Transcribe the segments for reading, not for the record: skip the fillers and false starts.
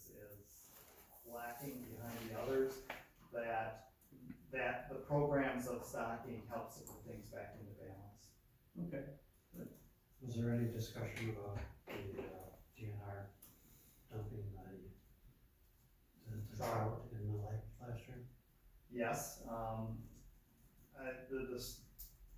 is lacking behind the others, that the programs of stocking helps to put things back into balance. Okay. Was there any discussion about the DNR dumping the trout in the lake last year? Yes,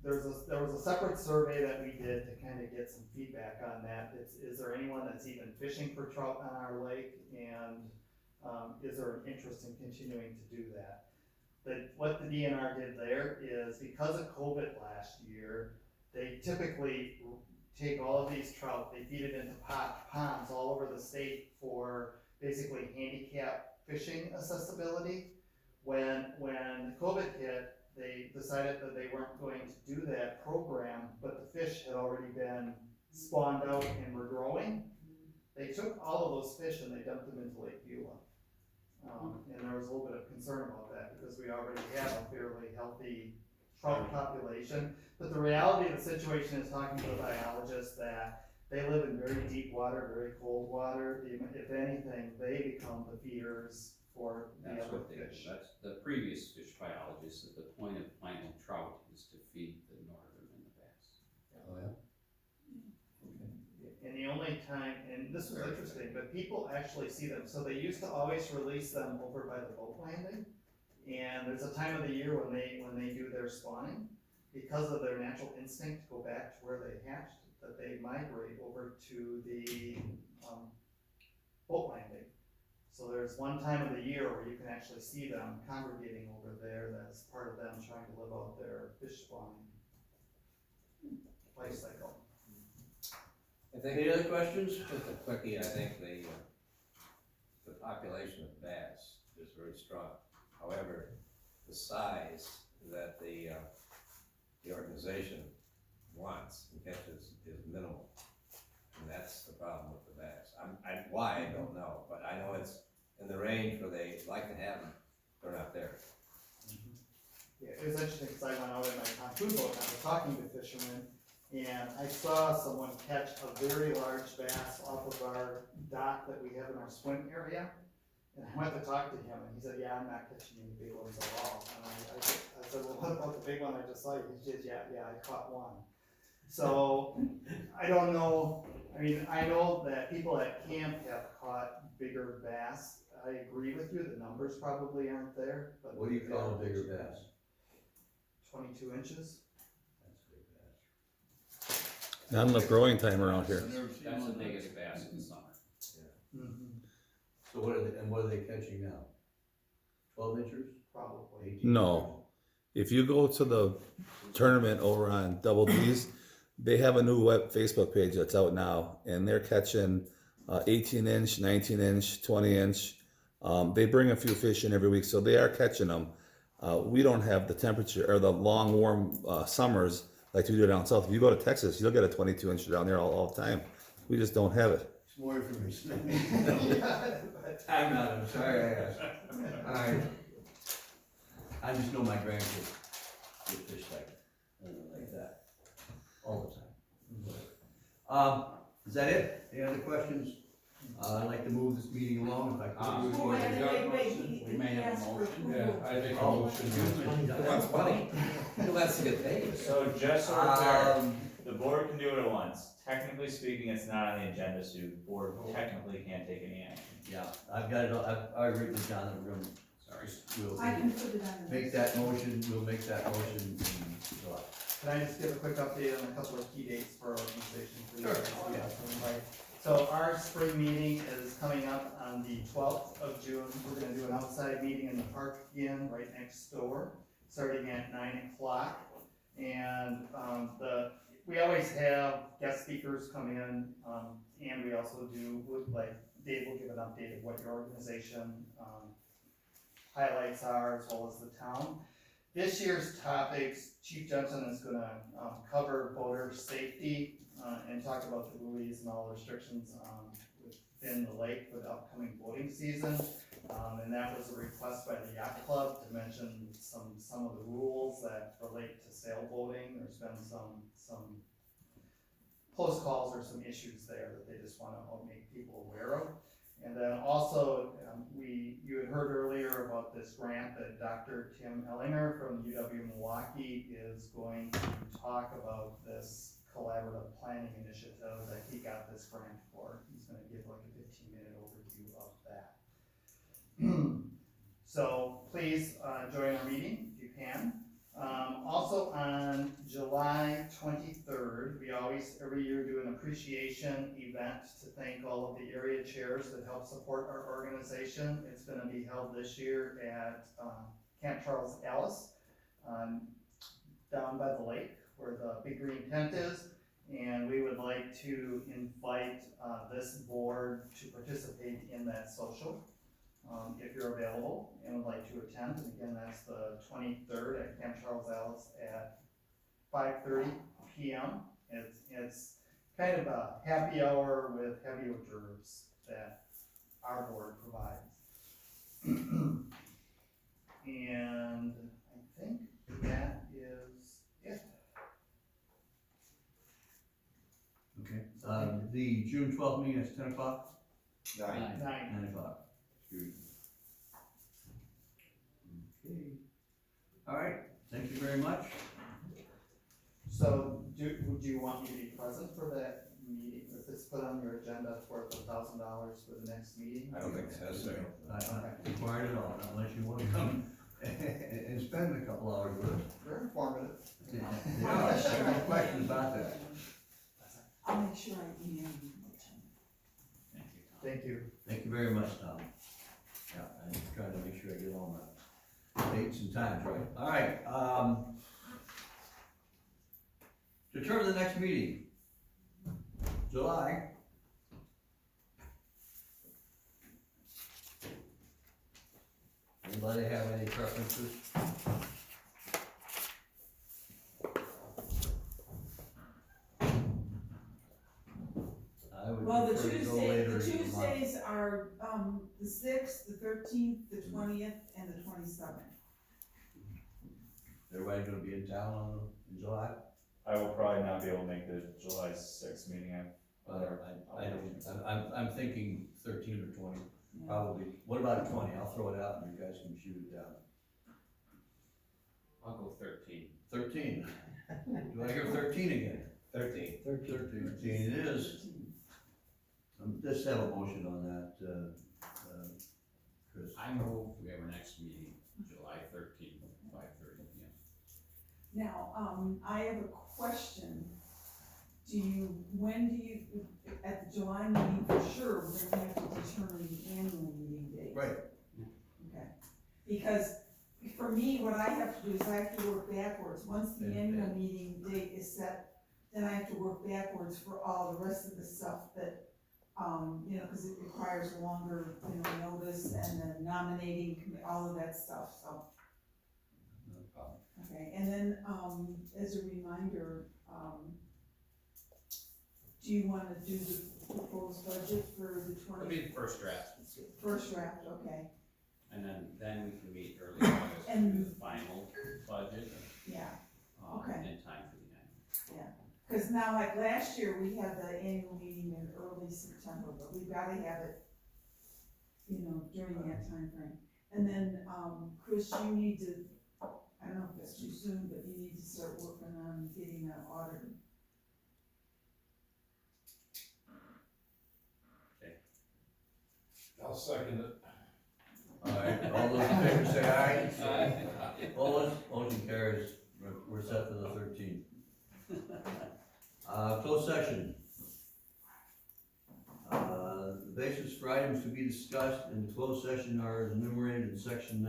there was a separate survey that we did to kind of get some feedback on that. Is there anyone that's even fishing for trout on our lake, and is there an interest in continuing to do that? What the DNR did there is, because of COVID last year, they typically take all of these trout, they feed it into ponds all over the state for basically handicap fishing accessibility. When COVID hit, they decided that they weren't going to do that program, but the fish had already been spawned out and were growing. They took all of those fish and they dumped them into Lake Beulah. And there was a little bit of concern about that because we already have a fairly healthy trout population. But the reality of the situation is, talking to the biologists, that they live in very deep water, very cold water. If anything, they become the feeders for the other fish. That's the previous fish biologist said the point of planting trout is to feed the northern and the bass. Oh, yeah? And the only time, and this was interesting, but people actually see them. So they used to always release them over by the boat landing. And there's a time of the year when they do their spawning, because of their natural instinct to go back to where they hatched, that they migrate over to the boat landing. So there's one time of the year where you can actually see them congregating over there. That's part of them trying to live out their fish spawning life cycle. Any other questions? Just a quickie, I think the population of bass is very strong. However, the size that the organization wants and catches is minimal. And that's the problem with the bass. Why, I don't know, but I know it's in the range where they like to have them, they're not there. Yeah, it was interesting because I went out in my pontoon boat and I was talking to fishermen, and I saw someone catch a very large bass off of our dock that we have in our swim area. And I went to talk to him and he said, yeah, I'm not catching any big ones at all. And I said, well, what about the big one I just saw? He said, yeah, I caught one. So I don't know. I mean, I know that people at camp have caught bigger bass. I agree with you, the numbers probably aren't there. But What do you call a bigger bass? 22 inches. That's a big bass. Not enough growing time around here. That's the biggest bass in the summer. Mm-hmm. So what are they catching now? 12 inches? Probably. 18 No. If you go to the tournament over on Double D's, they have a new Facebook page that's out now, and they're catching 18-inch, 19-inch, 20-inch. They bring a few fish in every week, so they are catching them. We don't have the temperature or the long, warm summers like we do down south. If you go to Texas, you'll get a 22-inch down there all the time. We just don't have it. It's more information. I'm not, I'm sorry I asked. I just know my grandkids get fish like that all the time. Is that it? Any other questions? I'd like to move this meeting along if I could. We may have a motion. Yeah, I make a Oh, motion. That's funny. Who wants to get paid? So just so we're clear, the board can do it at once. Technically speaking, it's not on the agenda, so the board technically can't take any action. Yeah, I've got it, I agreed with John, that we're gonna, we'll I can put it on the. make that motion, we'll make that motion in July. Can I just give a quick update on a couple of key dates for our organization? For Sure. So our spring meeting is coming up on the 12th of June. We're gonna do an outside meeting in the park again, right next door, starting at 9 o'clock. And we always have guest speakers come in, and we also do, like, Dave will give an update of what your organization highlights are, as well as the town. This year's topics, Chief Johnson is gonna cover boater safety and talk about the buoys and all the restrictions within the lake for the upcoming boating season. And that was a request by the yacht club to mention some of the rules that relate to sailboating. There's been some close calls or some issues there that they just want to make people aware of. And then also, you had heard earlier about this grant that Dr. Tim Ellinger from UW Milwaukee is going to talk about this collaborative planning initiative that he got this grant for. He's gonna give like a 15-minute overview of that. So please, join our meeting if you can. Also on July 23rd, we always, every year, do an appreciation event to thank all of the area chairs that help support our organization. It's gonna be held this year at Camp Charles Ellis, down by the lake where the big green tent is. And we would like to invite this board to participate in that social. If you're available and would like to attend, and again, that's the 23rd at Camp Charles Ellis at 5:30 p.m. It's kind of a happy hour with heavy hors d'oeuvres that our board provides. And I think that is it. Okay, the June 12th meeting is 10 o'clock? 9. 9 o'clock. Excuse me. Okay. All right, thank you very much. So, do you want me to be present for that meeting? If it's put on your agenda, it's worth $1,000 for the next meeting? I don't think it's necessary. Not required at all, unless you want to come and spend a couple hours with us. Very informative. Yeah, no questions about that. I'll make sure I email you. Thank you. Thank you very much, Tom. Yeah, I'm trying to make sure I get all my dates and times right. All right, determine the next meeting. July. Anybody have any preferences? I would Well, the prefer to go Tuesday, later the in the month. Tuesdays are, the 6th, the 13th, the 20th, and the 27th. Everybody gonna be in town in July? I will probably not be able to make the July 6th meeting. I'm thinking 13 or 20, Yeah. probably. What about 20? I'll throw it out and you guys can shoot it down. I'll go 13. 13. Do I hear 13 again? 13. 13 it is. Let's have a motion on that, Chris. I move we have our next meeting, July 13th, 5:30 p.m. Now, I have a question. When do you, at the July meeting, for sure, we're gonna have to determine the annual meeting date? Right. Okay, because for me, what I have to do is I have to work backwards. Once the annual meeting date is set, then I have to work backwards for all the rest of the stuff that, cause it requires longer, notice and then nominating, all of that stuff, so. No problem. Okay, and then, as a reminder, do you wanna do the proposed budget for the It'll be the first draft, first draft, okay, and then we can meet early August to do the final budget, yeah. Okay. in time for the end. Cause now, like last year, we had the annual meeting in early September, but we've gotta have it, during that time frame. And then, Chris, you need to, I don't know if it's too soon, but you need to start working on getting an auditor. I'll second it. All right, all those in favor say aye. Opposed, motion carries. We're set for the 13th. Closed session. The basis for items to be discussed in the closed session are enumerated in section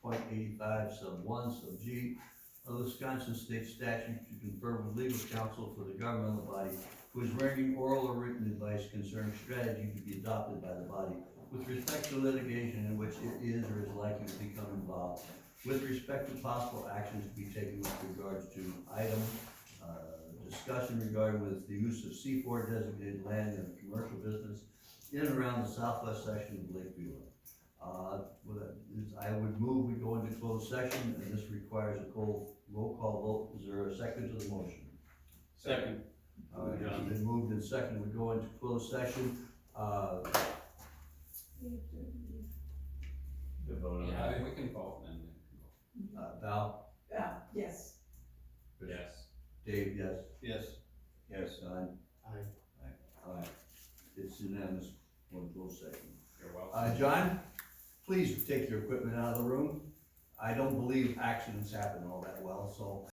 19.85 sub 1 sub G of the Wisconsin State Statute to confer with legal counsel for the governmental body who is rendering oral or written advice concerning strategy to be adopted by the body with respect to litigation in which it is or is likely to become involved, with respect to possible actions to be taken with regards to item, discussion regarding with the use of C4 designated land in a commercial business in and around the southwest section of Lake Beulah. I would move we go into closed session, and this requires a roll call vote. Is there a second to the motion? Second. All right, it's been moved and seconded, we go into closed session. The vote on Yeah, that. we can vote and then Val, Yes, yes. Dave, yes. Yes. Yes, Don. Aye. Aye. It's unanimous, one close second. You're welcome. John, please take your equipment out of the room. I don't believe accidents happen all that well, so